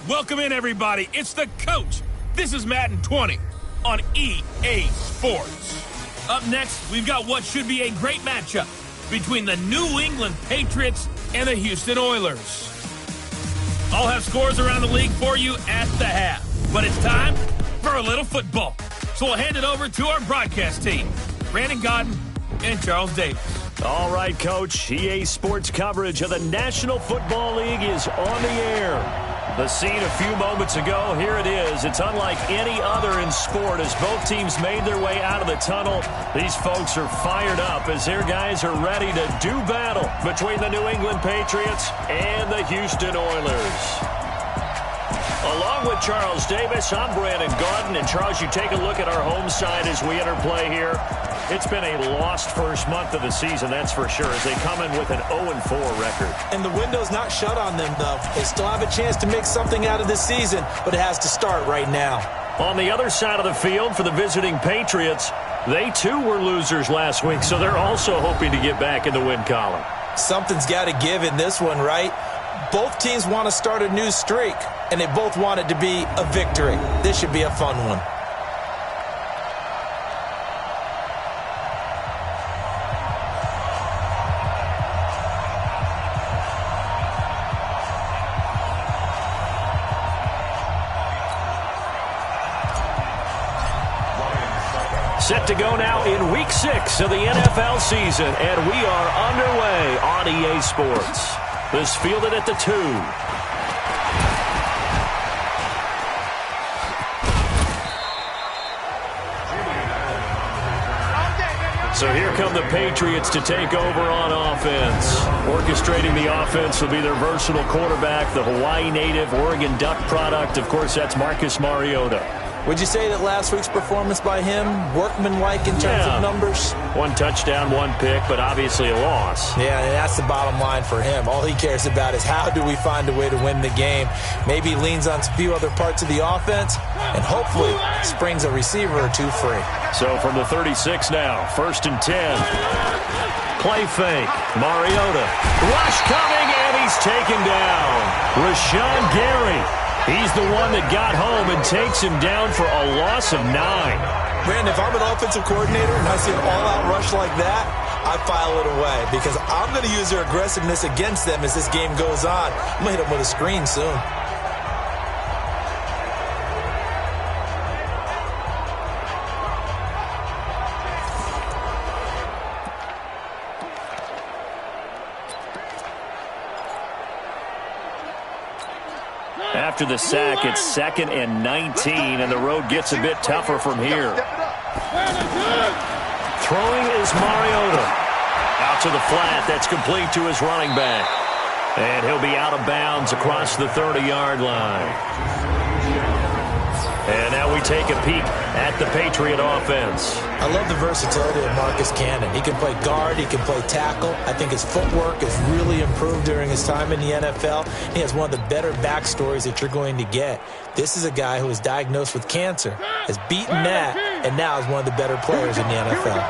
Welcome in, everybody. It's the coach. This is Madden 20 on EA Sports. Up next, we've got what should be a great matchup between the New England Patriots and the Houston Oilers. I'll have scores around the league for you at the half. But it's time for a little football. So we'll hand it over to our broadcast team, Brandon Godden and Charles Davis. All right, Coach. EA Sports coverage of the National Football League is on the air. The scene a few moments ago, here it is. It's unlike any other in sport as both teams made their way out of the tunnel. These folks are fired up as their guys are ready to do battle between the New England Patriots and the Houston Oilers. Along with Charles Davis, I'm Brandon Godden. And, Charles, you take a look at our home side as we enter play here. It's been a lost first month of the season, that's for sure, as they come in with an 0-4 record. And the window's not shut on them, though. They still have a chance to make something out of this season, but it has to start right now. On the other side of the field for the visiting Patriots, they too were losers last week, so they're also hoping to get back in the win column. Something's got to give in this one, right? Both teams want to start a new streak, and they both want it to be a victory. This should be a fun one. Set to go now in Week 6 of the NFL season, and we are underway on EA Sports. This fielded at the 2. So here come the Patriots to take over on offense. Orchestrating the offense will be their versatile quarterback, the Hawaii native, Oregon Duck product. Of course, that's Marcus Mariota. Would you say that last week's performance by him, workmanlike in terms of numbers? 1 touchdown, 1 pick, but obviously a loss. Yeah, and that's the bottom line for him. All he cares about is how do we find a way to win the game. Maybe he leans on a few other parts of the offense and hopefully springs a receiver or two free. So from the 36 now, 1st and 10. Play fake. Mariota. Rush coming, and he's taken down. Rashawn Gary. He's the one that got home and takes him down for a loss of 9. Brandon, if I'm an offensive coordinator and I see an all-out rush like that, I file it away because I'm going to use their aggressiveness against them as this game goes on. I'm going to hit them with a screen soon. After the sack, it's 2nd and 19, and the road gets a bit tougher from here. Throwing is Mariota. Out to the flat. That's complete to his running back. And he'll be out of bounds across the 30-yard line. And now we take a peek at the Patriot offense. I love the versatility of Marcus Cannon. He can play guard, he can play tackle. I think his footwork has really improved during his time in the NFL. He has one of the better backstories that you're going to get. This is a guy who was diagnosed with cancer, has beaten that, and now is one of the better players in the NFL.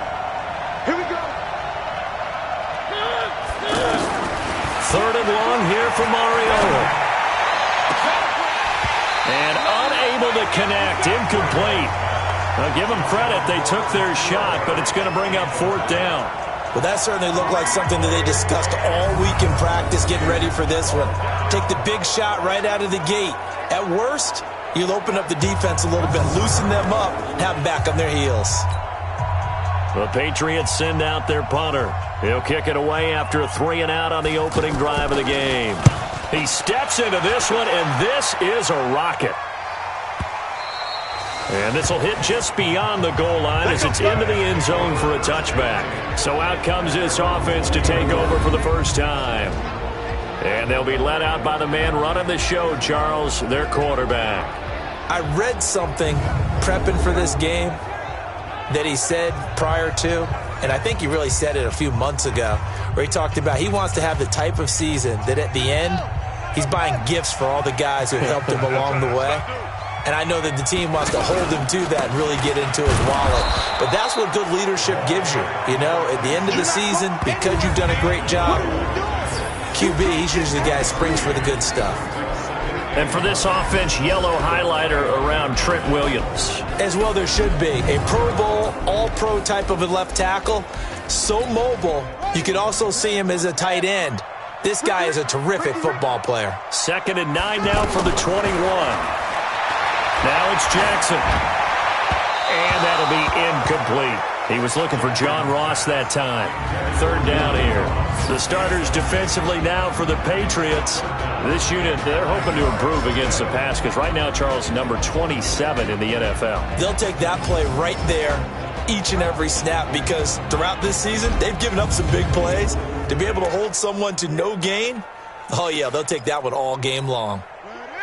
Here we go. 3rd and long here for Mariota. And unable to connect, incomplete. Now give them credit, they took their shot, but it's going to bring up 4th down. Well, that certainly looked like something that they discussed all week in practice, getting ready for this one. Take the big shot right out of the gate. At worst, you'll open up the defense a little bit, loosen them up, and have them back on their heels. The Patriots send out their punter. He'll kick it away after a 3-and-out on the opening drive of the game. He steps into this one, and this is a rocket. And this will hit just beyond the goal line as it's into the end zone for a touchback. So out comes this offense to take over for the first time. And they'll be led out by the man running the show, Charles, their quarterback. I read something prepping for this game that he said prior to, and I think he really said it a few months ago, where he talked about he wants to have the type of season that at the end, he's buying gifts for all the guys who helped him along the way. And I know that the team wants to hold him to that and really get into his wallet. But that's what good leadership gives you. You know, at the end of the season, because you've done a great job, QB, he's usually the guy who springs for the good stuff. And for this offense, yellow highlighter around Trent Williams. As well there should be. A Pro Bowl, all-pro type of a left tackle. So mobile, you could also see him as a tight end. This guy is a terrific football player. 2nd and 9 now for the 21. Now it's Jackson. And that'll be incomplete. He was looking for John Ross that time. 3rd down here. The starters defensively now for the Patriots. This unit, they're hoping to improve against the pass because right now, Charles, number 27 in the NFL. They'll take that play right there each and every snap because throughout this season, they've given up some big plays. To be able to hold someone to no gain, oh yeah, they'll take that one all game long.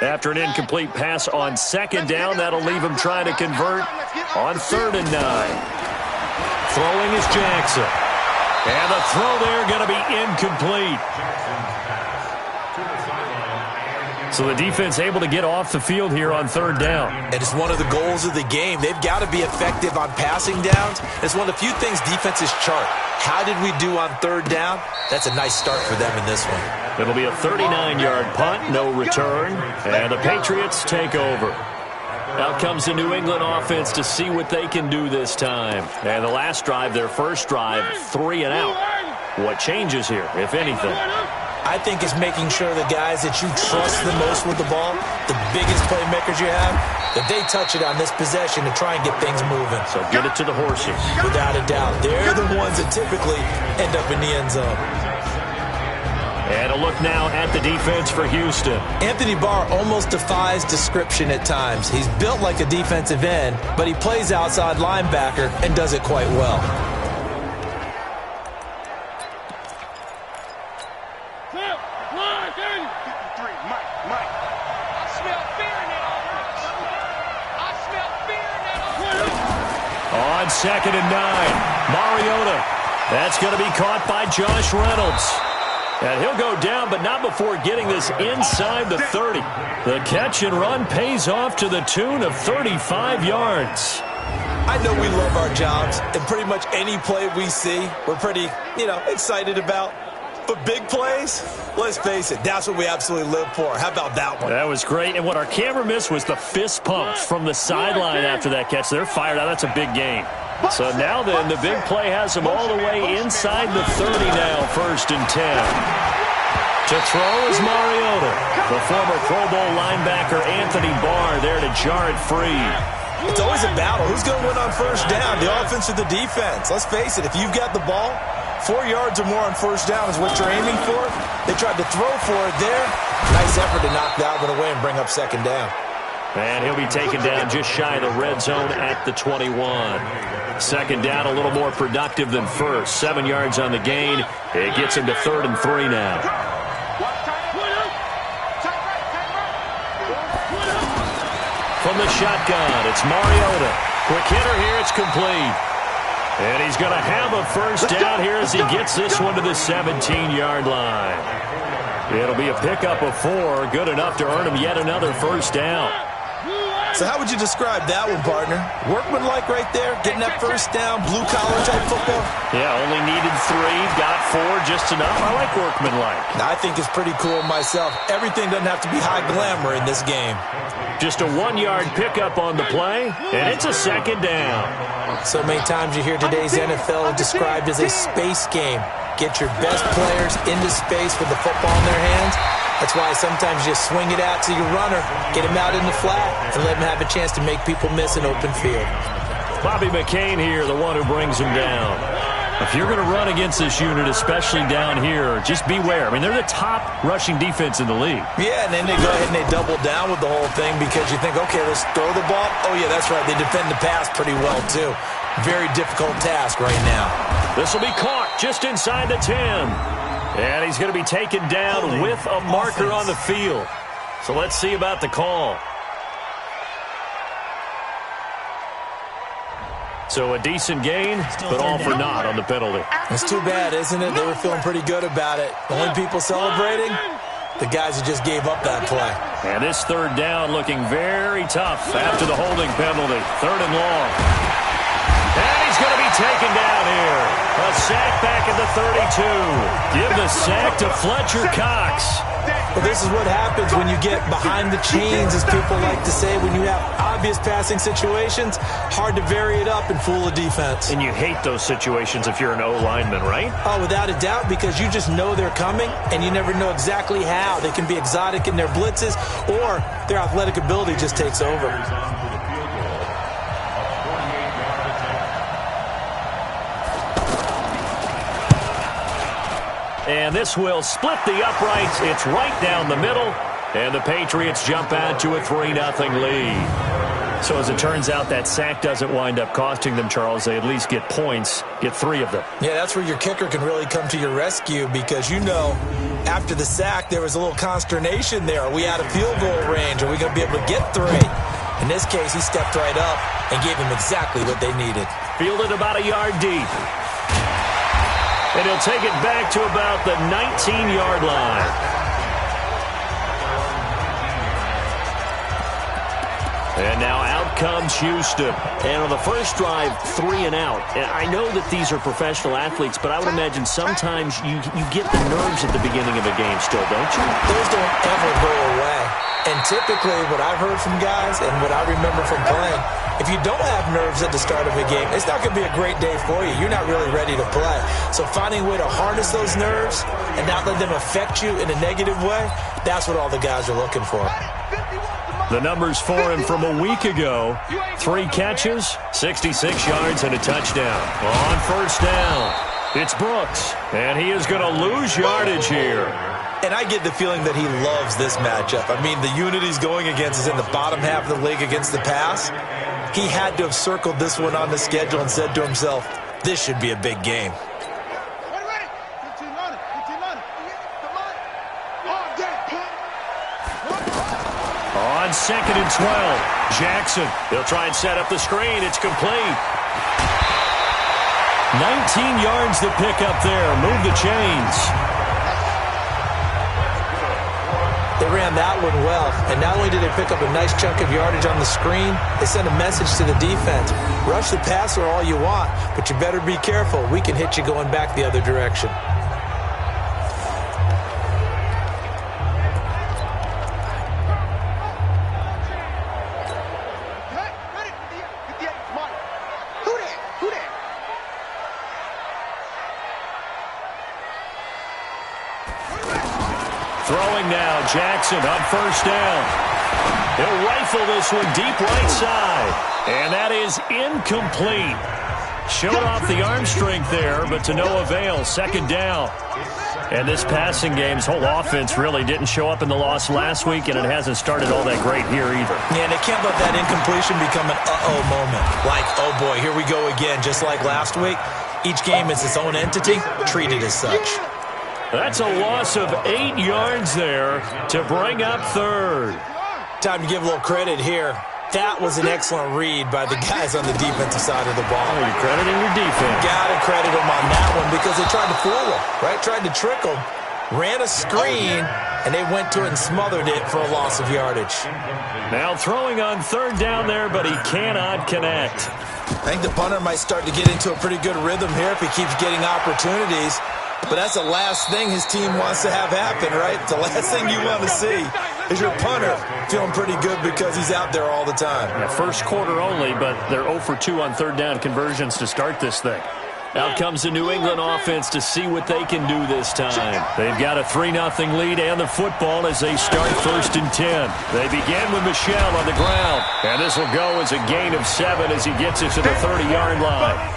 After an incomplete pass on 2nd down, that'll leave him trying to convert on 3rd and 9. Throwing is Jackson. And the throw there going to be incomplete. So the defense able to get off the field here on 3rd down. And it's one of the goals of the game. They've got to be effective on passing downs. It's one of the few things defenses chart. How did we do on 3rd down? That's a nice start for them in this one. It'll be a 39-yard punt, no return, and the Patriots take over. Out comes the New England offense to see what they can do this time. And the last drive, their first drive, 3 and out. What changes here, if anything? I think it's making sure the guys that you trust the most with the ball, the biggest playmakers you have, that they touch it on this possession to try and get things moving. So get it to the horses. Without a doubt. They're the ones that typically end up in the end zone. And a look now at the defense for Houston. Anthony Barr almost defies description at times. He's built like a defensive end, but he plays outside linebacker and does it quite well. On 2nd and 9, Mariota. That's going to be caught by Josh Reynolds. And he'll go down, but not before getting this inside the 30. The catch and run pays off to the tune of 35 yards. I know we love our jobs, and pretty much any play we see, we're pretty, excited about. But big plays, let's face it, that's what we absolutely live for. How about that one? That was great. And what our camera missed was the fist pumps from the sideline after that catch. They're fired out. That's a big gain. So now then, the big play has them all the way inside the 30 now, 1st and 10. To throw is Mariota. The former Pro Bowl linebacker Anthony Barr there to jar it free. It's always a battle. Who's going to win on 1st down, the offense or the defense? Let's face it, if you've got the ball, 4 yards or more on 1st down is what you're aiming for. They tried to throw for it there. Nice effort to knock that one away and bring up 2nd down. And he'll be taken down just shy of the red zone at the 21. 2nd down, a little more productive than 1st. 7 yards on the gain. It gets him to 3rd and 3 now. From the shotgun, it's Mariota. Quick hitter here, it's complete. And he's going to have a 1st down here as he gets this one to the 17-yard line. It'll be a pickup of 4, good enough to earn him yet another 1st down. So how would you describe that one, partner? Workmanlike right there, getting that 1st down, blue-collar type football? Yeah, only needed 3, got 4, just enough. I like workmanlike. I think it's pretty cool myself. Everything doesn't have to be high glamour in this game. Just a 1-yard pickup on the play, and it's a 2nd down. So many times you hear today's NFL described as a space game. Get your best players into space with the football in their hands. That's why sometimes you swing it out to your runner, get him out in the flat, and let him have a chance to make people miss an open field. Bobby McCain here, the one who brings him down. If you're going to run against this unit, especially down here, just beware. I mean, they're the top rushing defense in the league. Yeah, and then they go ahead and they double down with the whole thing because you think, okay, let's throw the ball. Oh, yeah, that's right. They defend the pass pretty well, too. Very difficult task right now. This will be caught just inside the 10. And he's going to be taken down with a marker on the field. So let's see about the call. So a decent gain, but all for naught on the penalty. It's too bad, isn't it? They were feeling pretty good about it. The only people celebrating, the guys who just gave up that play. And this 3rd down looking very tough after the holding penalty. 3rd and long. And he's going to be taken down here. A sack back at the 32. Give the sack to Fletcher Cox. Well, this is what happens when you get behind the chains, as people like to say. When you have obvious passing situations, hard to vary it up and fool a defense. And you hate those situations if you're an O-lineman, right? Oh, without a doubt, because you just know they're coming, and you never know exactly how. They can be exotic in their blitzes, or their athletic ability just takes over. And this will split the uprights. It's right down the middle. And the Patriots jump out to a 3-0 lead. So as it turns out, that sack doesn't wind up costing them, Charles. They at least get points, get 3 of them. Yeah, that's where your kicker can really come to your rescue, because you know after the sack there was a little consternation there. Are we out of field goal range? Are we going to be able to get 3? In this case, he stepped right up and gave them exactly what they needed. Fielded about a yard deep. And he'll take it back to about the 19-yard line. And now out comes Houston. And on the first drive, 3 and out. And I know that these are professional athletes, but I would imagine sometimes you get the nerves at the beginning of a game still, don't you? Those don't ever go away. And typically what I've heard from guys and what I remember from playing, if you don't have nerves at the start of a game, it's not going to be a great day for you. You're not really ready to play. So finding a way to harness those nerves and not let them affect you in a negative way, that's what all the guys are looking for. The numbers for him from a week ago: 3 catches, 66 yards, and a touchdown. On first down, it's Brooks, and he is going to lose yardage here. And I get the feeling that he loves this matchup. I mean, the unit he's going against is in the bottom half of the league against the pass. He had to have circled this one on the schedule and said to himself, this should be a big game. On 2nd and 12, Jackson. He'll try and set up the screen. It's complete. 19 yards to pick up there. Move the chains. They ran that one well, and not only did they pick up a nice chunk of yardage on the screen, they sent a message to the defense. Rush the passer all you want, but you better be careful. We can hit you going back the other direction. Throwing now, Jackson on first down. He'll rifle this one deep right side. And that is incomplete. Showed off the arm strength there, but to no avail. 2nd down. And this passing game's whole offense really didn't show up in the loss last week, and it hasn't started all that great here either. Yeah, and they can't let that incompletion become an uh-oh moment. Like, oh boy, here we go again, just like last week. Each game is its own entity, treated as such. That's a loss of 8 yards there to bring up 3rd. Time to give a little credit here. That was an excellent read by the guys on the defensive side of the ball. Oh, you're crediting your defense. Got to credit them on that one because they tried to fool them, right? Tried to trick them. Ran a screen, and they went to it and smothered it for a loss of yardage. Now throwing on 3rd down there, but he cannot connect. I think the punter might start to get into a pretty good rhythm here if he keeps getting opportunities. But that's the last thing his team wants to have happen, right? The last thing you want to see is your punter feeling pretty good because he's out there all the time. Yeah, first quarter only, but they're 0 for 2 on 3rd down conversions to start this thing. Out comes the New England offense to see what they can do this time. They've got a 3-0 lead and the football as they start 1st and 10. They begin with Michel on the ground. And this will go as a gain of 7 as he gets it to the 30-yard line.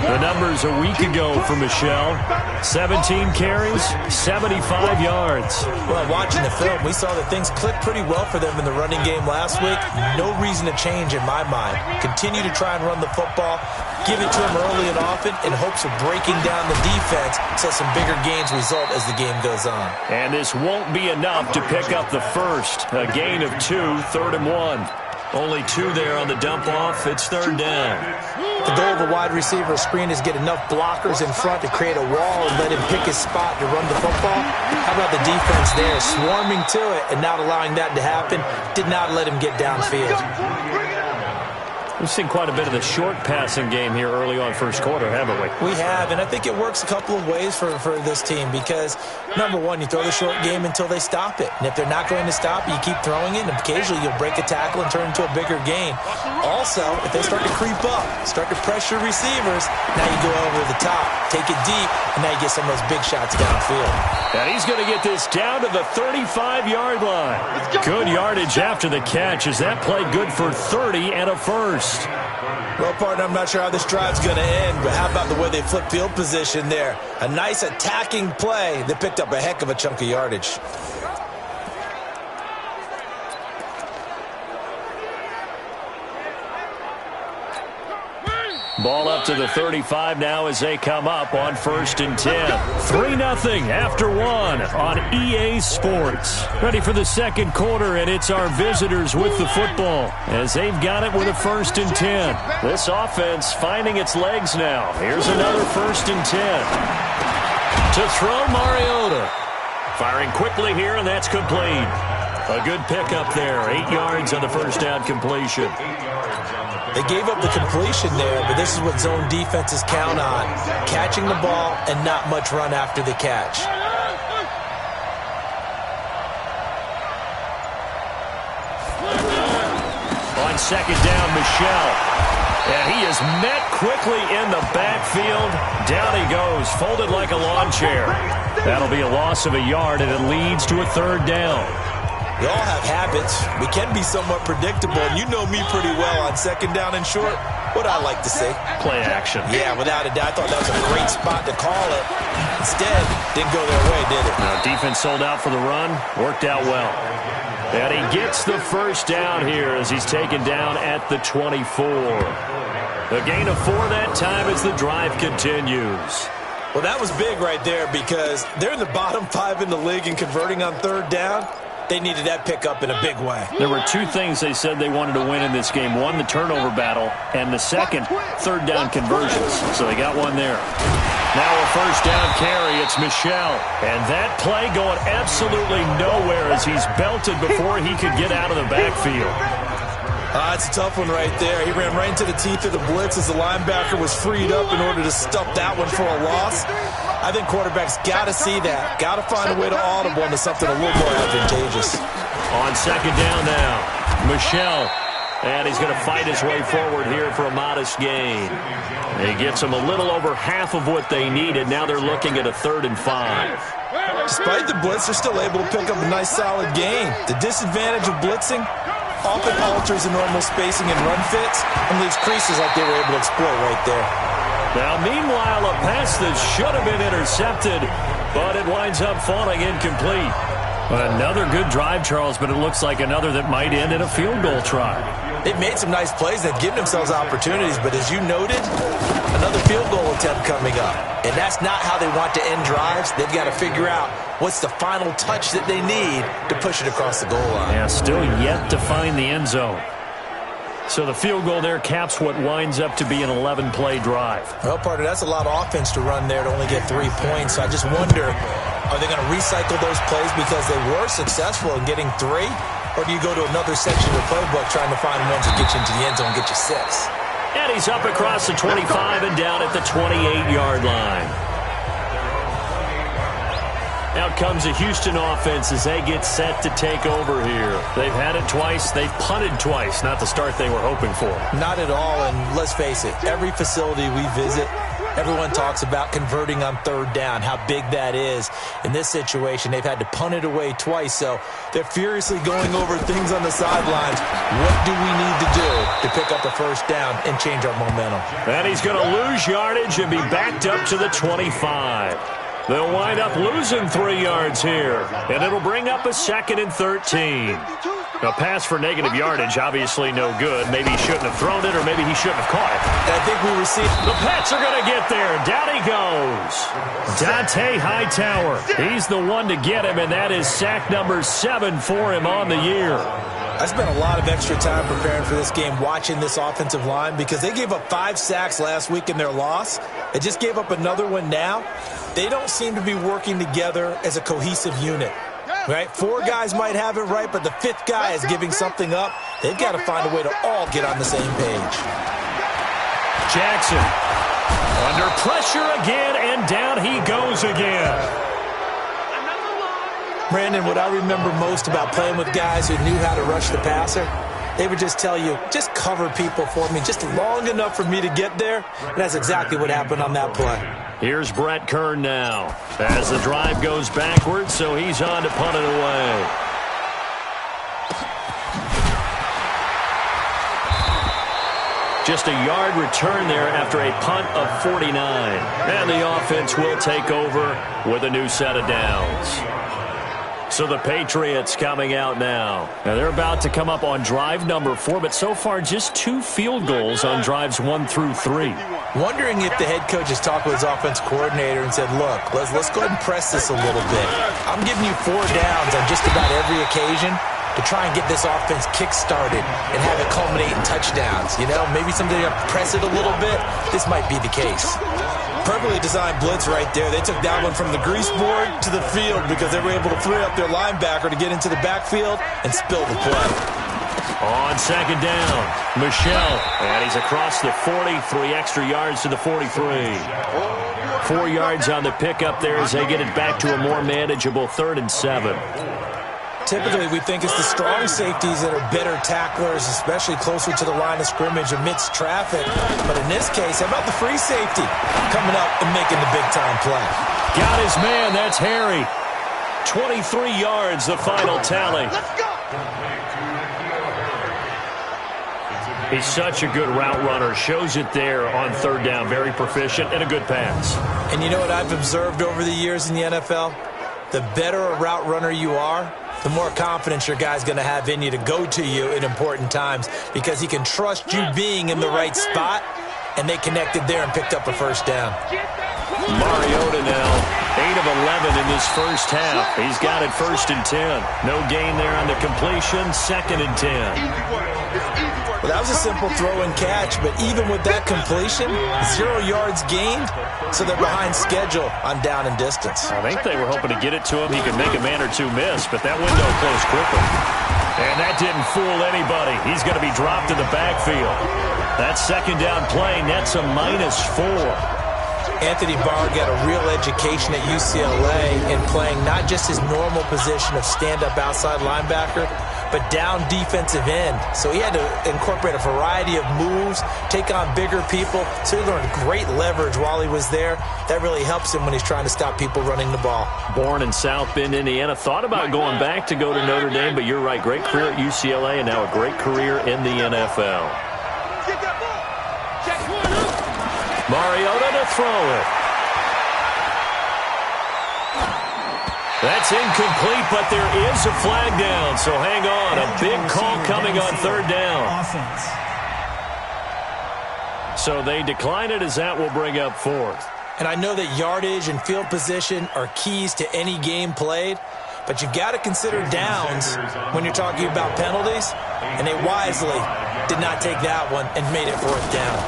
The numbers a week ago for Michel: 17 carries, 75 yards. Well, watching the film, we saw that things clicked pretty well for them in the running game last week. No reason to change in my mind. Continue to try and run the football, give it to them early and often in hopes of breaking down the defense so some bigger gains result as the game goes on. And this won't be enough to pick up the first. A gain of 2, 3rd and 1. Only 2 there on the dump off. It's 3rd down. The goal of a wide receiver screen is get enough blockers in front to create a wall and let him pick his spot to run the football. How about the defense there, swarming to it and not allowing that to happen? Did not let him get downfield. We've seen quite a bit of the short passing game here early on first quarter, haven't we? We have, and I think it works a couple of ways for this team because, number one, you throw the short game until they stop it. And if they're not going to stop it, you keep throwing it, and occasionally you'll break a tackle and turn it into a bigger gain. Also, if they start to creep up, start to pressure receivers, now you go over the top, take it deep, and now you get some of those big shots downfield. And he's going to get this down to the 35-yard line. Good yardage after the catch as that play good for 30 and a first. Well, partner, I'm not sure how this drive's going to end, but how about the way they flip field position there? A nice attacking play that picked up a heck of a chunk of yardage. Ball up to the 35 now as they come up on 1st and 10. 3-0 after one on EA Sports. Ready for the second quarter, and it's our visitors with the football as they've got it with a 1st and 10. This offense finding its legs now. Here's another 1st and 10. To throw, Mariota. Firing quickly here, and that's complete. A good pickup there. 8 yards on the first down completion. They gave up the completion there, but this is what zone defenses count on. Catching the ball and not much run after the catch. On 2nd down, Michelle. And he is met quickly in the backfield. Down he goes, folded like a lawn chair. That'll be a loss of a yard, and it leads to a 3rd down. We all have habits. We can be somewhat predictable, and you know me pretty well on 2nd down and short. What I like to say. Play action. Yeah, without a doubt. I thought that was a great spot to call it. Instead, didn't go their way, did it? Now, defense sold out for the run. Worked out well. And he gets the 1st down here as he's taken down at the 24. A gain of 4 that time as the drive continues. Well, that was big right there because they're in the bottom 5 in the league in converting on 3rd down. They needed that pickup in a big way. There were 2 things they said they wanted to win in this game. One, the turnover battle, and the second, 3rd down conversions. So they got one there. Now a 1st down carry. It's Michelle. And that play going absolutely nowhere as he's belted before he could get out of the backfield. It's a tough one right there. He ran right into the teeth of the blitz as the linebacker was freed up in order to stuff that one for a loss. I think quarterbacks got to see that. Got to find a way to audible into something a little more advantageous. On 2nd down now, Michelle. And he's going to fight his way forward here for a modest gain. He gets them a little over half of what they needed. Now they're looking at a 3rd and 5. Despite the blitz, they're still able to pick up a nice solid gain. The disadvantage of blitzing often alters the normal spacing and run fits and leaves creases like they were able to exploit right there. Now, meanwhile, a pass that should have been intercepted, but it winds up falling incomplete. Another good drive, Charles, but it looks like another that might end in a field goal try. They've made some nice plays. They've given themselves opportunities, but as you noted, another field goal attempt coming up. And that's not how they want to end drives. They've got to figure out what's the final touch that they need to push it across the goal line. Yeah, still yet to find the end zone. So the field goal there caps what winds up to be an 11-play drive. Well, partner, that's a lot of offense to run there to only get 3 points. So I just wonder, are they going to recycle those plays because they were successful in getting 3? Or do you go to another section of the playbook trying to find ones that get you into the end zone and get you 6? And he's up across the 25 and down at the 28-yard line. Out comes the Houston offense as they get set to take over here. They've had it twice. They've punted twice. Not the start they were hoping for. Not at all, and let's face it, every facility we visit, everyone talks about converting on 3rd down, how big that is. In this situation, they've had to punt it away twice, so they're furiously going over things on the sidelines. What do we need to do to pick up the 1st down and change our momentum? And he's going to lose yardage and be backed up to the 25. They'll wind up losing 3 yards here, and it'll bring up a 2nd and 13. A pass for negative yardage, obviously no good. Maybe he shouldn't have thrown it, or maybe he shouldn't have caught it. I think we received. The Pats are going to get there. Down he goes. Dante Hightower. He's the one to get him, and that is sack number 7 for him on the year. I spent a lot of extra time preparing for this game, watching this offensive line, because they gave up 5 sacks last week in their loss. They just gave up another one now. They don't seem to be working together as a cohesive unit. Right? 4 guys might have it right, but the 5th guy is giving something up, They've got to find a way to all get on the same page. Jackson under pressure again, and down he goes again. Brandon, what I remember most about playing with guys who knew how to rush the passer, they would just tell you, just cover people for me just long enough for me to get there. And that's exactly what happened on that play. Here's Brett Kern now as the drive goes backwards, so he's on to punt it away. Just a yard return there after a punt of 49. And the offense will take over with a new set of downs. So the Patriots coming out now. Now they're about to come up on drive number 4, but so far just 2 field goals on drives 1 through 3. Wondering if the head coach has talked with his offense coordinator and said, look, let's go ahead and press this a little bit. I'm giving you 4 downs on just about every occasion to try and get this offense kick-started and have it culminate in touchdowns. You know, maybe someday you have to press it a little bit. This might be the case. Perfectly designed blitz right there. They took that one from the grease board to the field because they were able to free up their linebacker to get into the backfield and spill the play. On second down, Michelle, and he's across the 40, 3 extra yards to the 43. 4 yards on the pickup there as they get it back to a more manageable 3rd and 7. Typically, we think it's the strong safeties that are better tacklers, especially closer to the line of scrimmage amidst traffic. But in this case, how about the free safety coming up and making the big-time play? Got his man. That's Harry. 23 yards, the final tally. Let's go. He's such a good route runner. Shows it there on 3rd down. Very proficient and a good pass. And you know what I've observed over the years in the NFL? The better a route runner you are, the more confidence your guy's going to have in you to go to you in important times because he can trust you being in the right spot, and they connected there and picked up a 1st down. Mariota now, 8 of 11 in this first half. He's got it 1st and 10. No gain there on the completion, 2nd and 10. Well, that was a simple throw and catch, but even with that completion, 0 yards gained, so they're behind schedule on down and distance. I think they were hoping to get it to him. He could make a man or 2 miss, but that window closed quickly. And that didn't fool anybody. He's going to be dropped in the backfield. That 2nd down play nets a -4. Anthony Barr got a real education at UCLA in playing not just his normal position of stand-up outside linebacker, but down defensive end. So he had to incorporate a variety of moves, take on bigger people. So he learned great leverage while he was there. That really helps him when he's trying to stop people running the ball. Born in South Bend, Indiana. Thought about going back to go to Notre Dame, but you're right. Great career at UCLA and now a great career in the NFL. Mariota to throw it. That's incomplete, but there is a flag down, so hang on. A big call coming on 3rd down. Offense. So they decline it as that will bring up 4th. And I know that yardage and field position are keys to any game played, but you've got to consider downs when you're talking about penalties, and they wisely did not take that one and made it 4th down.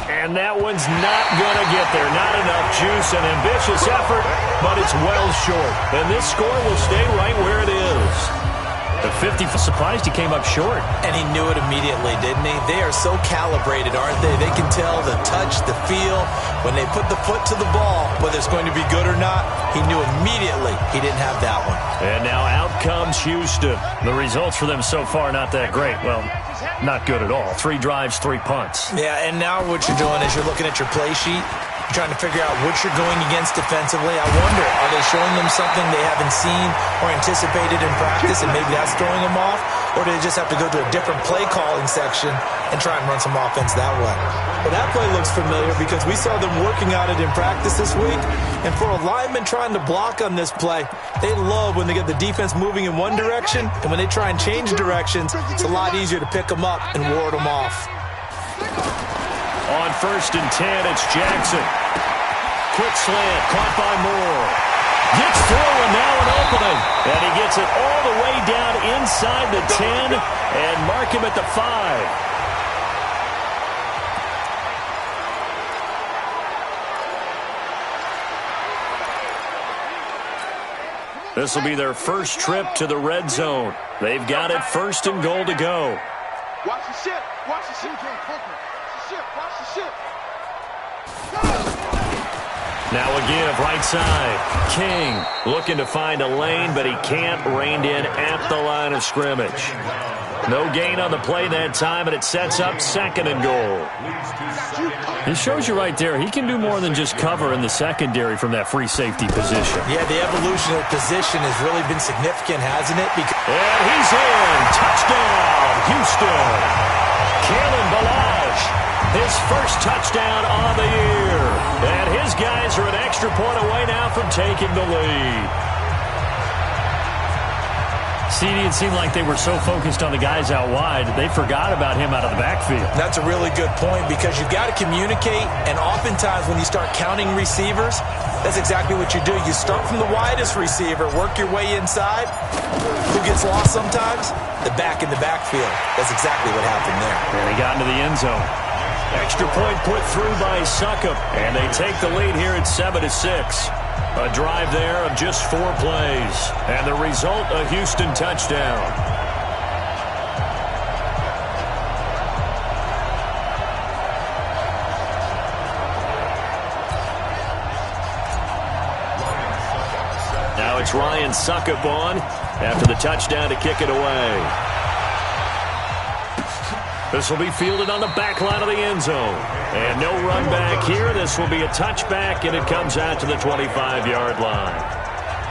And that one's not going to get there. Not enough juice. An ambitious effort, but it's well short. And this score will stay right where it is. The 50, surprised he came up short. And he knew it immediately, didn't he? They are so calibrated, aren't they? They can tell the touch, the feel. When they put the foot to the ball, whether it's going to be good or not, he knew immediately he didn't have that one. And now out comes Houston. The results for them so far not that great. Well, not good at all. 3 drives, 3 punts. Yeah, and now what you're doing is you're looking at your play sheet. You're trying to figure out what you're going against defensively. I wonder, are they showing them something they haven't seen or anticipated in practice, and maybe that's throwing them off? Or do they just have to go to a different play calling section and try and run some offense that way? Well, that play looks familiar because we saw them working on it in practice this week. And for a lineman trying to block on this play, they love when they get the defense moving in one direction, and when they try and change directions, it's a lot easier to pick them up and ward them off. On 1st and 10, it's Jackson. Quick slant, caught by Moore. Gets through and now an opening. And he gets it all the way down inside the 10 and mark him at the 5. This will be their first trip to the red zone. They've got it 1st and goal to go. Watch the ship. Watch the ship. Watch the ship. Now a give right side. King looking to find a lane, but he can't. Reined in at the line of scrimmage. No gain on the play that time, and it sets up 2nd and goal. It shows you right there, he can do more than just cover in the secondary from that free safety position. Yeah, the evolution of position has really been significant, hasn't it? And he's in. Touchdown, Houston. Kalen Ballage, his first touchdown on the year. And his guys are an extra point away now from taking the lead. CD, it seemed like they were so focused on the guys out wide, they forgot about him out of the backfield. That's a really good point because you've got to communicate, and oftentimes when you start counting receivers, that's exactly what you do. You start from the widest receiver, work your way inside. Who gets lost sometimes? The back in the backfield. That's exactly what happened there. And he got into the end zone. Extra point put through by Succop, and they take the lead here at 7-6. A drive there of just 4 plays, and the result, a Houston touchdown. Now it's Ryan Succop on after the touchdown to kick it away. This will be fielded on the back line of the end zone. And no run back here. This will be a touchback, and it comes out to the 25-yard line.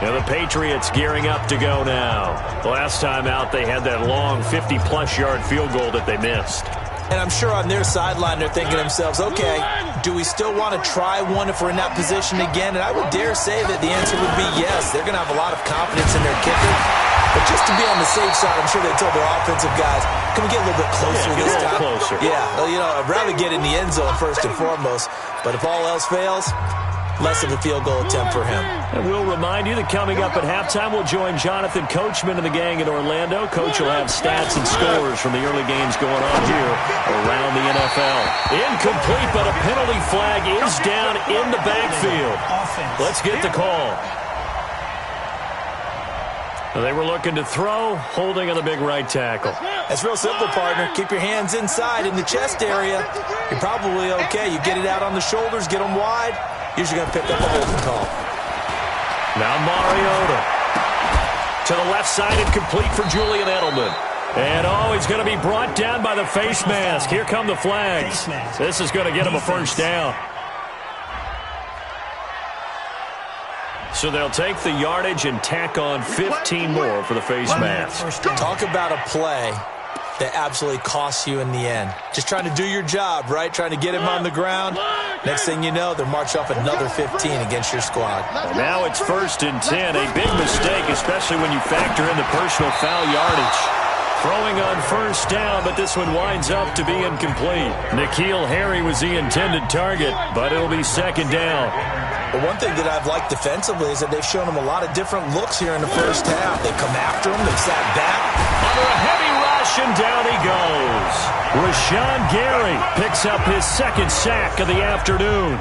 Now the Patriots gearing up to go now. Last time out, they had that long 50-plus yard field goal that they missed. And I'm sure on their sideline, they're thinking to themselves, okay, do we still want to try one if we're in that position again? And I would dare say that the answer would be yes. They're going to have a lot of confidence in their kicker. But just to be on the safe side, I'm sure they told their offensive guys, can we get a little bit closer this time? Closer. Yeah, well, you know, I'd rather get in the end zone first and foremost. But if all else fails, less of a field goal attempt for him. And we'll remind you that coming up at halftime, we'll join Jonathan Coachman and the gang in Orlando. Coach will have stats and scores from the early games going on here around the NFL. Incomplete, but a penalty flag is down in the backfield. Let's get the call. They were looking to throw, holding on the big right tackle. That's real simple, partner. Keep your hands inside in the chest area. You're probably okay. You get it out on the shoulders, get them wide. Usually going to pick up a holding call. Now Mariota. To the left side and complete for Julian Edelman. And he's going to be brought down by the face mask. Here come the flags. This is going to get him a first down. So they'll take the yardage and tack on 15 more for the face mask. Talk about a play that absolutely costs you in the end. Just trying to do your job, right? Trying to get him on the ground. Next thing you know, they'll march off another 15 against your squad. And now it's 1st and 10. A big mistake, especially when you factor in the personal foul yardage. Throwing on first down, but this one winds up to be incomplete. N'Keal Harry was the intended target, but it'll be 2nd down. But one thing that I've liked defensively is that they've shown him a lot of different looks here in the first half. They've come after him. They've sat back. Under a heavy rush, and down he goes. Rashawn Gary picks up his 2nd sack of the afternoon.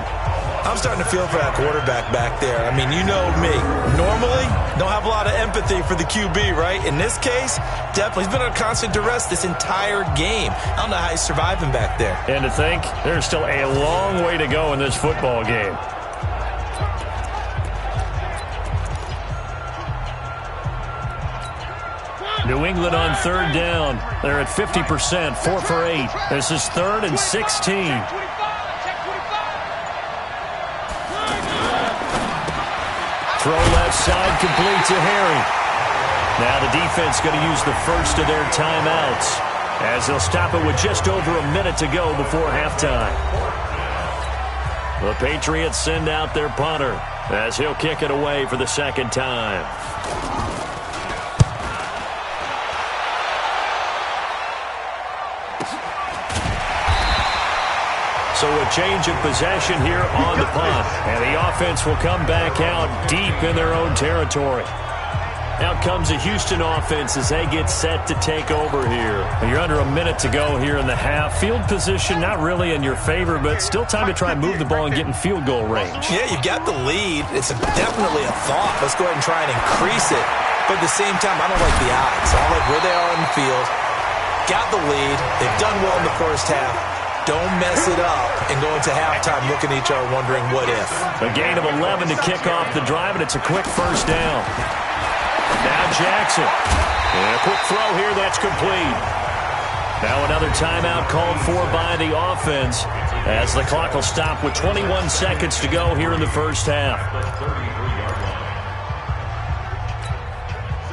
I'm starting to feel for that quarterback back there. I mean, you know me. Normally, don't have a lot of empathy for the QB, right? In this case, definitely. He's been under constant duress this entire game. I don't know how he's surviving back there. And to think, there's still a long way to go in this football game. New England on 3rd down. They're at 50%, 4 for 8. This is 3rd and 16. Throw left side, complete to Harry. Now the defense going to use the first of their timeouts as they'll stop it with just over a minute to go before halftime. The Patriots send out their punter as he'll kick it away for the 2nd time. So a change of possession here on the punt. And the offense will come back out deep in their own territory. Out comes the Houston offense as they get set to take over here. You're under a minute to go here in the half. Field position not really in your favor, but still time to try and move the ball and get in field goal range. Yeah, you've got the lead. It's definitely a thought. Let's go ahead and try and increase it. But at the same time, I don't like the odds. I like where they are on the field. Got the lead. They've done well in the first half. Don't mess it up and go into halftime looking at each other wondering what if. A gain of 11 to kick off the drive, and it's a quick first down. Now Jackson. And a quick throw here, that's complete. Now another timeout called for by the offense as the clock will stop with 21 seconds to go here in the first half.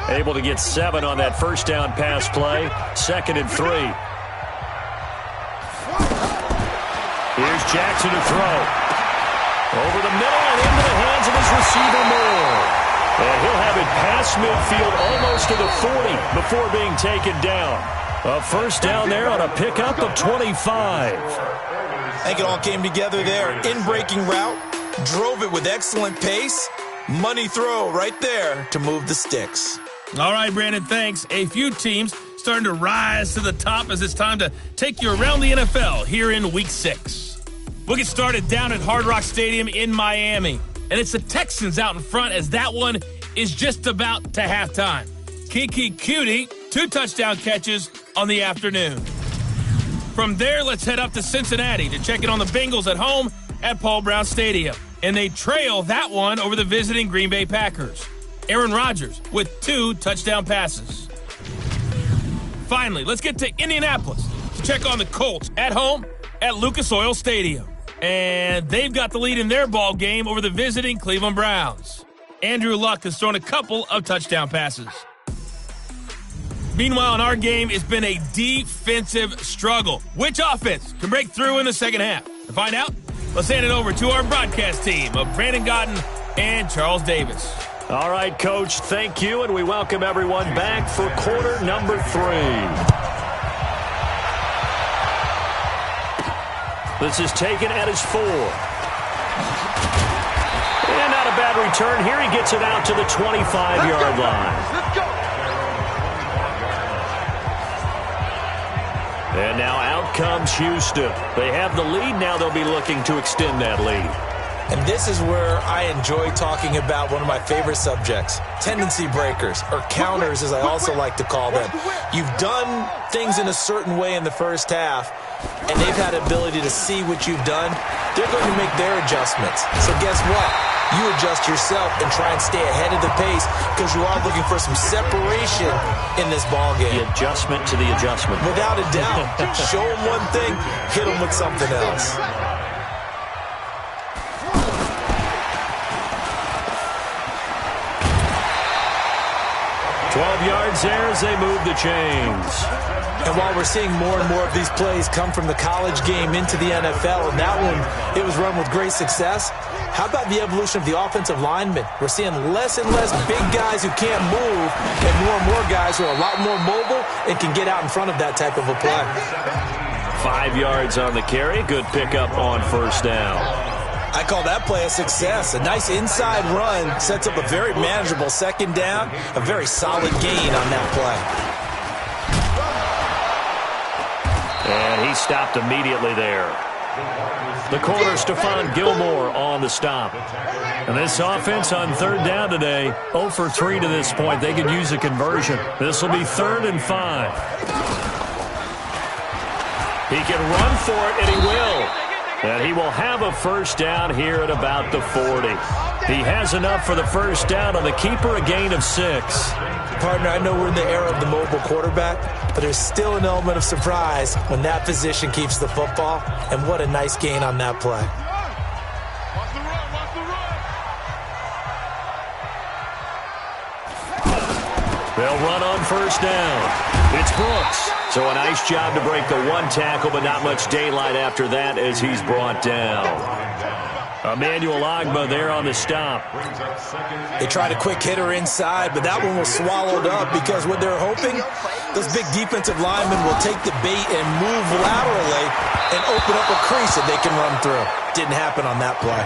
Able to get 7 on that first down pass play. 2nd and 3. Here's Jackson to throw. Over the middle and into the hands of his receiver Moore. And he'll have it past midfield almost to the 40 before being taken down. A first down there on a pickup of 25. I think it all came together there. In-breaking route. Drove it with excellent pace. Money throw right there to move the sticks. All right, Brandon, thanks. A few teams starting to rise to the top as it's time to take you around the NFL here in Week 6. We'll get started down at Hard Rock Stadium in Miami. And it's the Texans out in front as that one is just about to halftime. Kiki Cutie, 2 touchdown catches on the afternoon. From there, let's head up to Cincinnati to check in on the Bengals at home at Paul Brown Stadium. And they trail that one over the visiting Green Bay Packers. Aaron Rodgers with 2 touchdown passes. Finally, let's get to Indianapolis to check on the Colts at home at Lucas Oil Stadium. And they've got the lead in their ball game over the visiting Cleveland Browns. Andrew Luck has thrown a couple of touchdown passes. Meanwhile, in our game, it's been a defensive struggle. Which offense can break through in the second half? To find out, let's hand it over to our broadcast team of Brandon Godden and Charles Davis. All right, Coach, thank you, and we welcome everyone back for quarter number 3. This is taken at his 4. And not a bad return here. He gets it out to the 25-yard line. Let's go. And now out comes Houston. They have the lead. Now they'll be looking to extend that lead. And this is where I enjoy talking about one of my favorite subjects, tendency breakers, or counters as I also like to call them. You've done things in a certain way in the first half, and they've had the ability to see what you've done. They're going to make their adjustments. So guess what? You adjust yourself and try and stay ahead of the pace because you are looking for some separation in this ball game. The adjustment to the adjustment. Without a doubt. Show them one thing, hit them with something else. 12 yards there as they move the chains. And while we're seeing more and more of these plays come from the college game into the NFL, and that one, it was run with great success, how about the evolution of the offensive linemen? We're seeing less and less big guys who can't move and more guys who are a lot more mobile and can get out in front of that type of a play. 5 yards on the carry. Good pickup on first down. I call that play a success. A nice inside run sets up a very manageable second down, a very solid gain on that play. And he stopped immediately there. The corner, Stephon Gilmore, on the stop. And this offense on third down today, 0 for 3 to this point. They could use a conversion. This will be 3rd and 5. He can run for it, and he will. And he will have a first down here at about the 40. He has enough for the first down on the keeper, a gain of 6. Partner, I know we're in the era of the mobile quarterback, but there's still an element of surprise when that position keeps the football, and what a nice gain on that play. They'll run on first down. It's Brooks. So a nice job to break the one tackle, but not much daylight after that as he's brought down. Emmanuel Ogbah there on the stop. They tried a quick hitter inside, but that one was swallowed up because what they're hoping, those big defensive linemen will take the bait and move laterally and open up a crease that they can run through. Didn't happen on that play.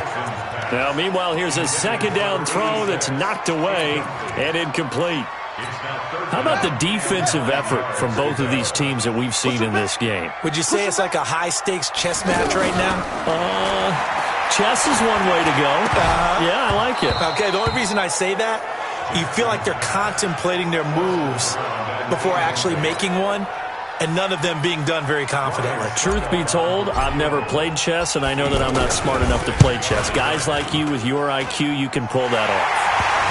Now, meanwhile, here's a second down throw that's knocked away and incomplete. How about the defensive effort from both of these teams that we've seen in this game? Would you say it's like a high-stakes chess match right now? Chess is one way to go. Yeah, I like it. Okay, the only reason I say that you feel like they're contemplating their moves before actually making one, and none of them being done very confidently. Truth be told, I've never played chess, and I know that I'm not smart enough to play chess. Guys like you with your IQ, you can pull that off.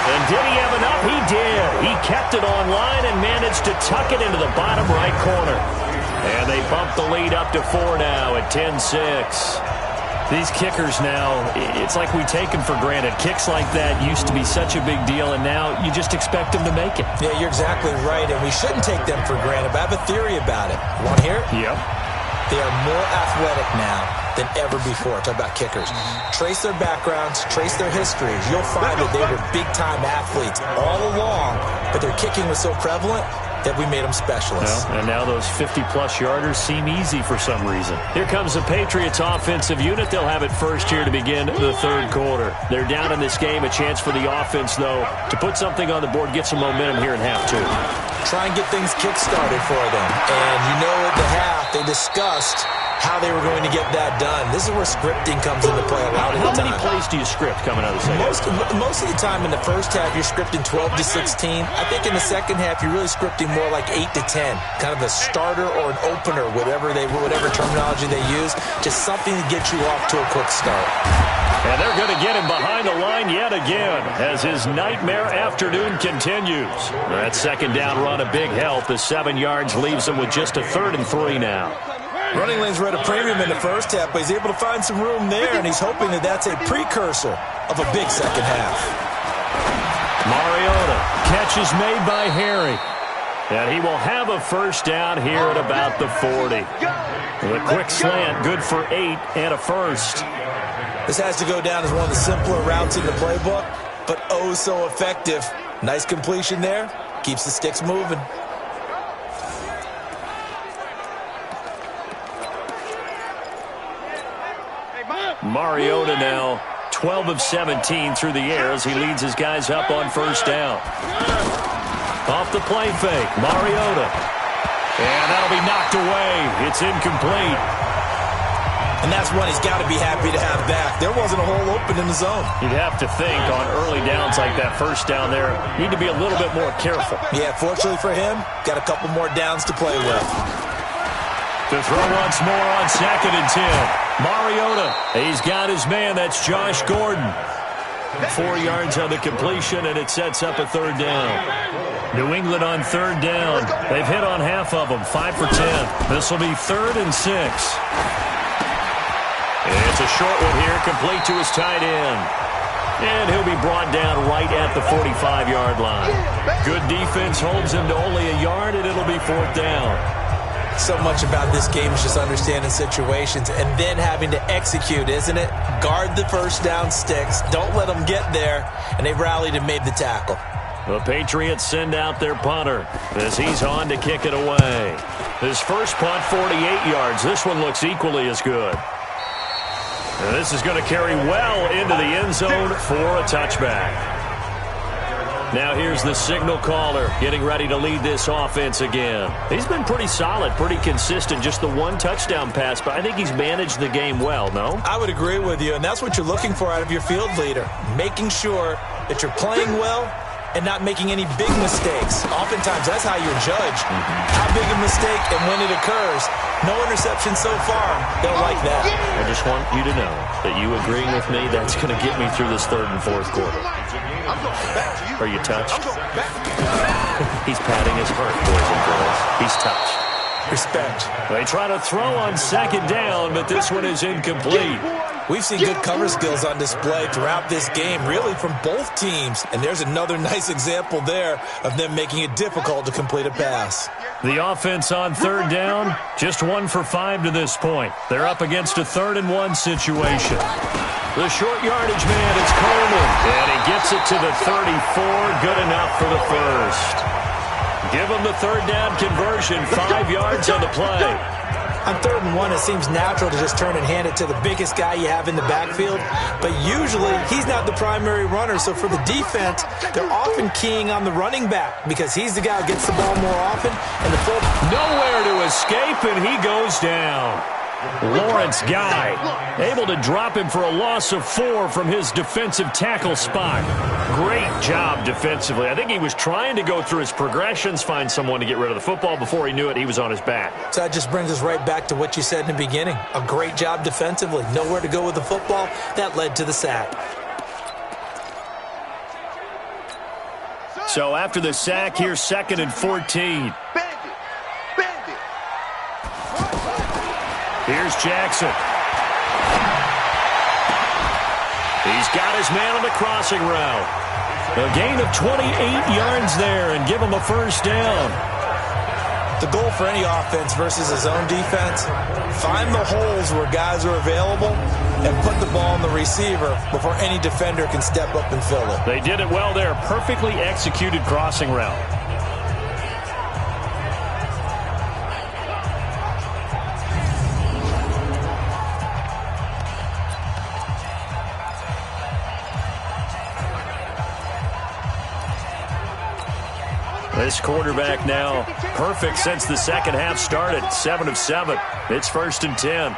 And did he have enough? He did. He kept it online and managed to tuck it into the bottom right corner. And they bump the lead up to 4 now at 10-6. These kickers now, it's like we take them for granted. Kicks like that used to be such a big deal, and now you just expect them to make it. Yeah, you're exactly right, and we shouldn't take them for granted, but I have a theory about it. Want to hear it? Yep. They are more athletic now than ever before. Talk about kickers. Trace their backgrounds, trace their histories. You'll find that they were big-time athletes all along, but their kicking was so prevalent that we made them specialists. Well, and now those 50-plus yarders seem easy for some reason. Here comes the Patriots offensive unit. They'll have it first here to begin the third quarter. They're down in this game. A chance for the offense, though, to put something on the board, get some momentum here in half 2. Try and get things kick-started for them. And you know at the half, they discussed how they were going to get that done. This is where scripting comes into play a lot of the time. How many plays do you script coming out of the second half? Most of the time in the first half, you're scripting 12 to 16. I think in the second half, you're really scripting more like 8 to 10. Kind of a starter or an opener, whatever terminology they use. Just something to get you off to a quick start. And they're going to get him behind the line yet again as his nightmare afternoon continues. That second down run a big help. The 7 yards leaves him with just a 3rd and 3 now. Running lanes were at a premium in the first half, but he's able to find some room there, and he's hoping that that's a precursor of a big second half. Mariota, catch is made by Harry. And he will have a first down here at about the 40. With a quick slant, good for 8 and a first. This has to go down as one of the simpler routes in the playbook, but oh so effective. Nice completion there. Keeps the sticks moving. Mariota now 12 of 17 through the air as he leads his guys up on first down. Off the play fake, Mariota. And that'll be knocked away. It's incomplete. And that's one he's got to be happy to have back. There wasn't a hole open in the zone. You'd have to think on early downs like that first down there, need to be a little bit more careful. Yeah, fortunately for him, got a couple more downs to play with. To throw once more on 2nd and 10. Mariota, he's got his man. That's Josh Gordon. 4 yards on the completion, and it sets up a 3rd down. New England on 3rd down. They've hit on half of them, 5 for 10. This will be 3rd and 6. It's a short one here, complete to his tight end. And he'll be brought down right at the 45-yard line. Good defense holds him to only a yard, and it'll be 4th down. So much about this game is just understanding situations and then having to execute, isn't it? Guard the first down sticks. Don't let them get there. And they rallied and made the tackle. The Patriots send out their punter as he's on to kick it away. His first punt, 48 yards. This one looks equally as good. And this is going to carry well into the end zone for a touchback. Now here's the signal caller getting ready to lead this offense again. He's been pretty solid, pretty consistent, just the 1 touchdown pass, but I think he's managed the game well, no? I would agree with you, and that's what you're looking for out of your field leader, making sure that you're playing well and not making any big mistakes. Oftentimes, that's how you're judged. How big a mistake and when it occurs. No interception so far. They'll like that. I just want you to know that you agreeing with me, that's going to get me through this 3rd and 4th quarter. Are you touched? He's patting his heart, boys and girls. He's touched. Respect. They try to throw on 2nd down, but this one is incomplete. We've seen good cover skills on display throughout this game, really from both teams. And there's another nice example there of them making it difficult to complete a pass. The offense on 3rd down, just 1 for 5 to this point. They're up against a 3rd and 1 situation. The short yardage man, it's Coleman. And he gets it to the 34, good enough for the first. Give him the 3rd down conversion, 5 yards on the play. On 3rd and 1, it seems natural to just turn and hand it to the biggest guy you have in the backfield. But usually, he's not the primary runner. So for the defense, they're often keying on the running back because he's the guy who gets the ball more often. And the full nowhere to escape, and he goes down. Lawrence Guy able to drop him for a loss of 4 from his defensive tackle spot. Great job defensively. I think he was trying to go through his progressions, find someone to get rid of the football. Before he knew it, he was on his back. So that just brings us right back to what you said in the beginning. A great job defensively. Nowhere to go with the football. That led to the sack. So after the sack, here's 2nd and 14. Here's Jackson. He's got his man on the crossing route. A gain of 28 yards there and give him a first down. The goal for any offense versus his own defense, find the holes where guys are available and put the ball on the receiver before any defender can step up and fill it. They did it well there. Perfectly executed crossing route. This quarterback now perfect since the second half started. 7 of 7. It's 1st and 10.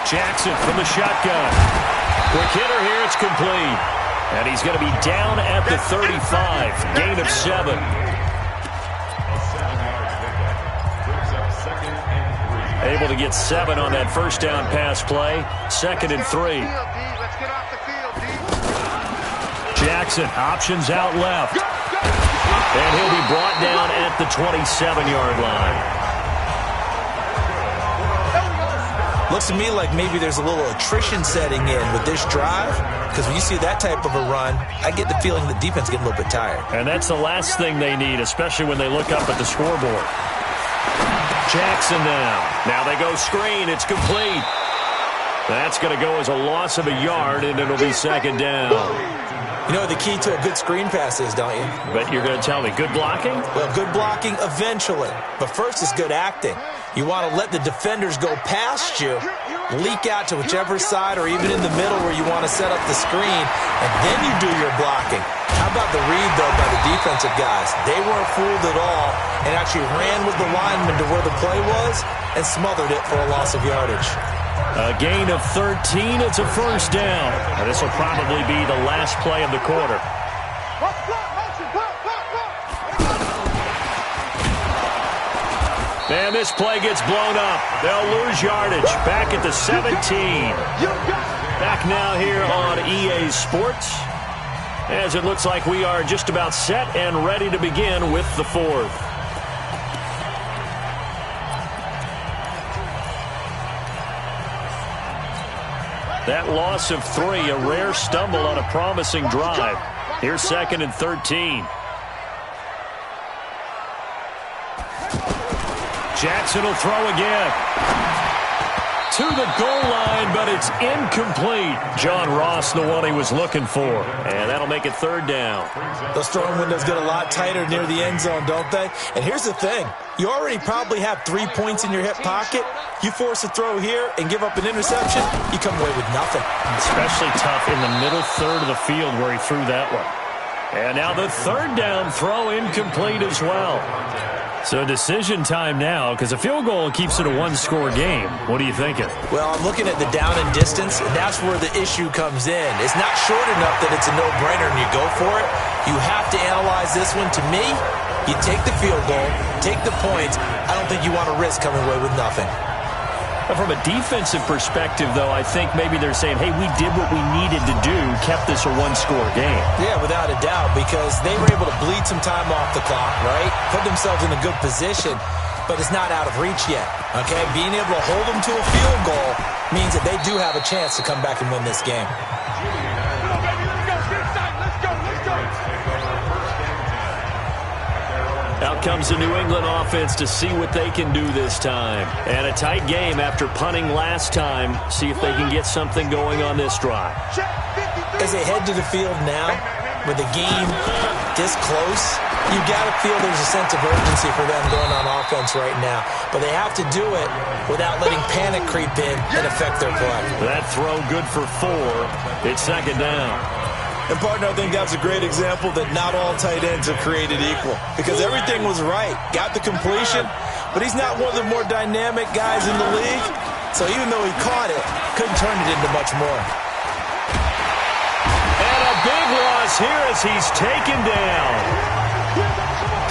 Jackson from the shotgun. Quick hitter here. It's complete. And he's going to be down at the 35. Gain of 7. Able to get 7 on that first down pass play. 2nd and 3. Jackson, options out left. And he'll be brought down at the 27-yard line. Looks to me like maybe there's a little attrition setting in with this drive, because when you see that type of a run, I get the feeling the defense is getting a little bit tired. And that's the last thing they need, especially when they look up at the scoreboard. Jackson now. Now they go screen. It's complete. That's going to go as a loss of a yard, and it'll be 2nd down. You know what the key to a good screen pass is, don't you? But you're going to tell me, good blocking? Well, good blocking eventually. But first is good acting. You want to let the defenders go past you, leak out to whichever side or even in the middle where you want to set up the screen, and then you do your blocking. How about the read, though, by the defensive guys? They weren't fooled at all and actually ran with the lineman to where the play was and smothered it for a loss of yardage. A gain of 13. It's a first down. And this will probably be the last play of the quarter. And this play gets blown up. They'll lose yardage. Back at the 17. Back now here on EA Sports, as it looks like we are just about set and ready to begin with the 4th. That loss of 3, a rare stumble on a promising drive. Here's 2nd and 13. Jackson will throw again. To the goal line, but it's incomplete. John Ross, the one he was looking for. And that'll make it 3rd down. Those throwing windows get a lot tighter near the end zone, don't they? And here's the thing. You already probably have 3 points in your hip pocket. You force a throw here and give up an interception, you come away with nothing. Especially tough in the middle third of the field where he threw that one. And now the 3rd down throw incomplete as well. So decision time now, because a field goal keeps it a 1-score game. What are you thinking? Well, I'm looking at the down and distance, and that's where the issue comes in. It's not short enough that it's a no-brainer and you go for it. You have to analyze this one. To me, you take the field goal, take the points. I don't think you want to risk coming away with nothing. From a defensive perspective, though, I think maybe they're saying, hey, we did what we needed to do, kept this a 1-score game. Yeah, without a doubt, because they were able to bleed some time off the clock, right? Put themselves in a good position, but it's not out of reach yet, okay? Being able to hold them to a field goal means that they do have a chance to come back and win this game. Out comes the New England offense to see what they can do this time. And a tight game after punting last time. See if they can get something going on this drive. As they head to the field now, with the game this close, you got to feel there's a sense of urgency for them going on offense right now. But they have to do it without letting panic creep in and affect their play. That throw good for 4. It's 2nd down. And, partner, I think that's a great example that not all tight ends are created equal because everything was right. Got the completion, but he's not one of the more dynamic guys in the league. So even though he caught it, couldn't turn it into much more. And a big loss here as he's taken down.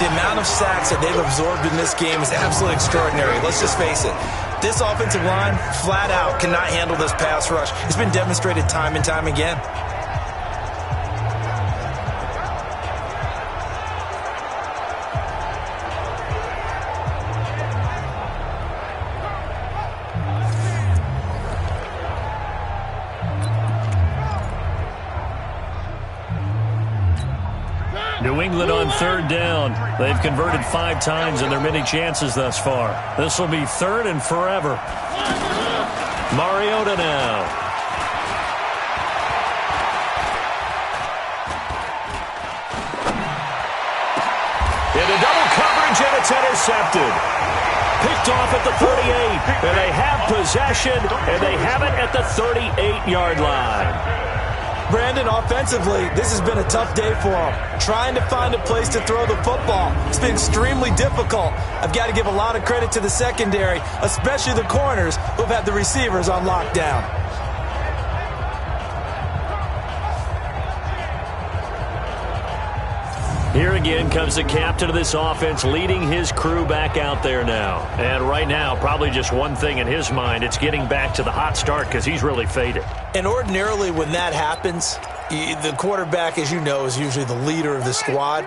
The amount of sacks that they've absorbed in this game is absolutely extraordinary. Let's just face it. This offensive line, flat out, cannot handle this pass rush. It's been demonstrated time and time again. New England on third down. They've converted 5 times in their many chances thus far. This will be third and forever. Mariota now. Into double coverage, and it's intercepted. Picked off at the 38. And they have possession, and they have it at the 38-yard line. Brandon, offensively, this has been a tough day for him. Trying to find a place to throw the football. It's been extremely difficult. I've got to give a lot of credit to the secondary, especially the corners who've had the receivers on lockdown. Here again comes the captain of this offense leading his crew back out there now. And right now, probably just one thing in his mind. It's getting back to the hot start because he's really faded. And ordinarily when that happens, the quarterback, as you know, is usually the leader of the squad.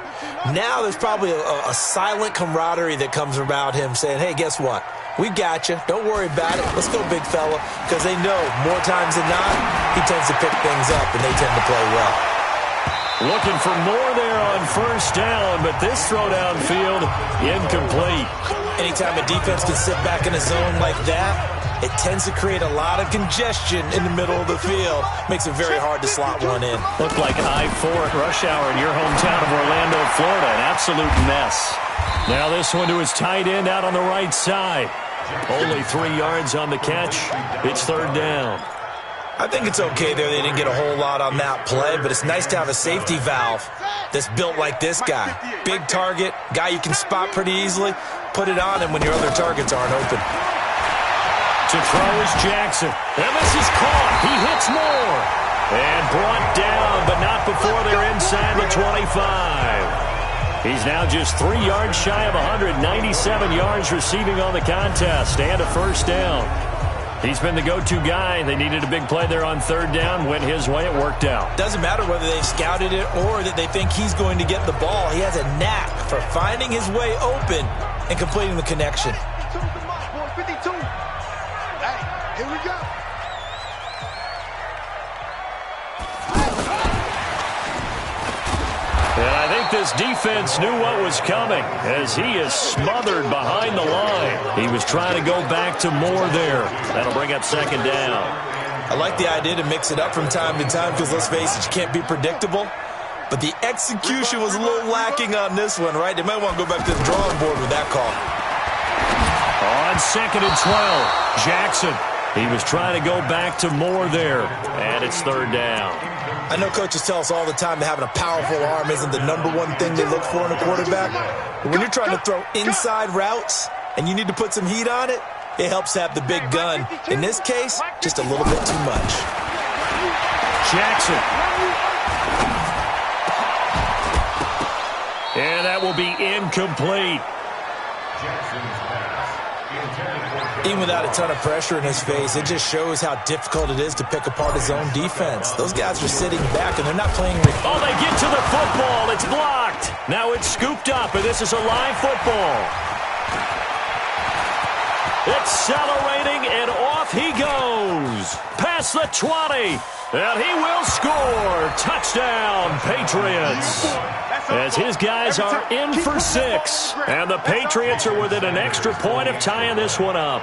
Now there's probably a silent camaraderie that comes about him saying, hey, guess what? We got you. Don't worry about it. Let's go, big fella. Because they know more times than not, he tends to pick things up and they tend to play well. Looking for more there on first down, but this throw downfield, incomplete. Anytime a defense can sit back in a zone like that, it tends to create a lot of congestion in the middle of the field. Makes it very hard to slot one in. Looked like I-4 at rush hour in your hometown of Orlando, Florida. An absolute mess. Now this one to his tight end out on the right side. Only 3 yards on the catch. It's third down. I think it's okay there. They didn't get a whole lot on that play, but it's nice to have a safety valve that's built like this guy. Big target, guy you can spot pretty easily. Put it on him when your other targets aren't open. To throw is Jackson. And this is caught. He hits more. And brought down, but not before they're inside the 25. He's now just 3 yards shy of 197 yards receiving on the contest and a first down. He's been the go-to guy. They needed a big play there on third down. Went his way. It worked out. Doesn't matter whether they've scouted it or that they think he's going to get the ball. He has a knack for finding his way open and completing the connection. 52. Hey, here we go. And I think this defense knew what was coming as he is smothered behind the line. He was trying to go back to more there. That'll bring up second down. I like the idea to mix it up from time to time because, let's face it, you can't be predictable. But the execution was a little lacking on this one, right? They might want to go back to the drawing board with that call. On second and 12, Jackson. He was trying to go back to more there. And it's third down. I know coaches tell us all the time that having a powerful arm isn't the #1 thing they look for in a quarterback. But when you're trying to throw inside routes and you need to put some heat on it, it helps to have the big gun. In this case, just a little bit too much. Jackson. And that will be incomplete. Even without a ton of pressure in his face, it just shows how difficult it is to pick apart his own defense. Those guys are sitting back, and they're not playing. Oh, they get to the football. It's blocked. Now it's scooped up, and this is a live football. Accelerating, and off he goes. Past the 20, and he will score. Touchdown, Patriots. As his guys are in for 6. And the Patriots are within an extra point of tying this one up.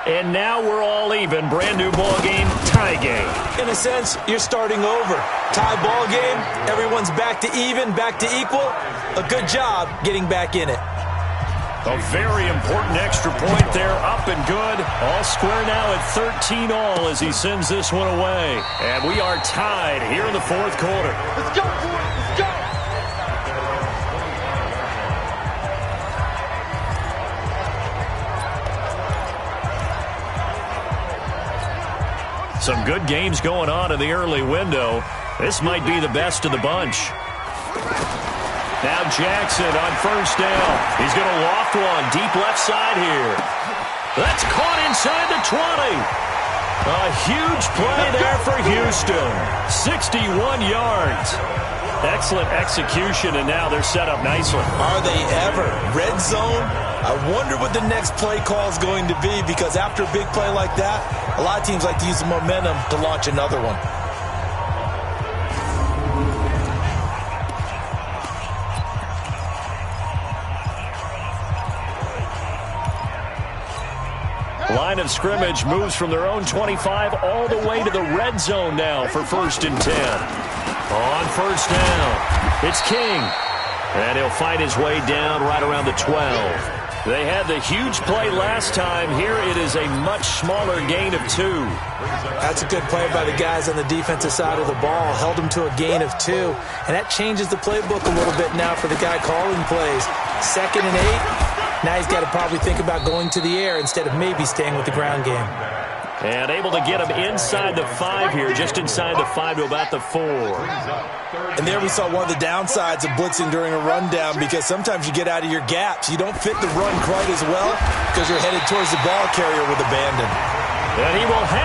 And now we're all even. Brand new ball game, tie game. In a sense, you're starting over. Tie ball game, everyone's back to even, back to equal. A good job getting back in it. A very important extra point there, up and good. All square now at 13-all as he sends this one away. And we are tied here in the fourth quarter. Let's go, boy. Let's go. Some good games going on in the early window. This might be the best of the bunch. Now Jackson on first down. He's going to loft one deep left side here. That's caught inside the 20. A huge play there for Houston. 61 yards. Excellent execution, and now they're set up nicely. Are they ever? Red zone? I wonder what the next play call is going to be, because after a big play like that, a lot of teams like to use the momentum to launch another one. Line of scrimmage moves from their own 25 all the way to the red zone now for 1st and 10. On first down, it's King. And he'll fight his way down right around the 12. They had the huge play last time. Here it is a much smaller gain of 2. That's a good play by the guys on the defensive side of the ball. Held them to a gain of 2. And that changes the playbook a little bit now for the guy calling plays. 2nd and 8. Now he's got to probably think about going to the air instead of maybe staying with the ground game. And able to get him inside the 5 here, just inside the 5 to about the 4. And there we saw one of the downsides of blitzing during a rundown, because sometimes you get out of your gaps. You don't fit the run quite as well because you're headed towards the ball carrier with abandon. And he will have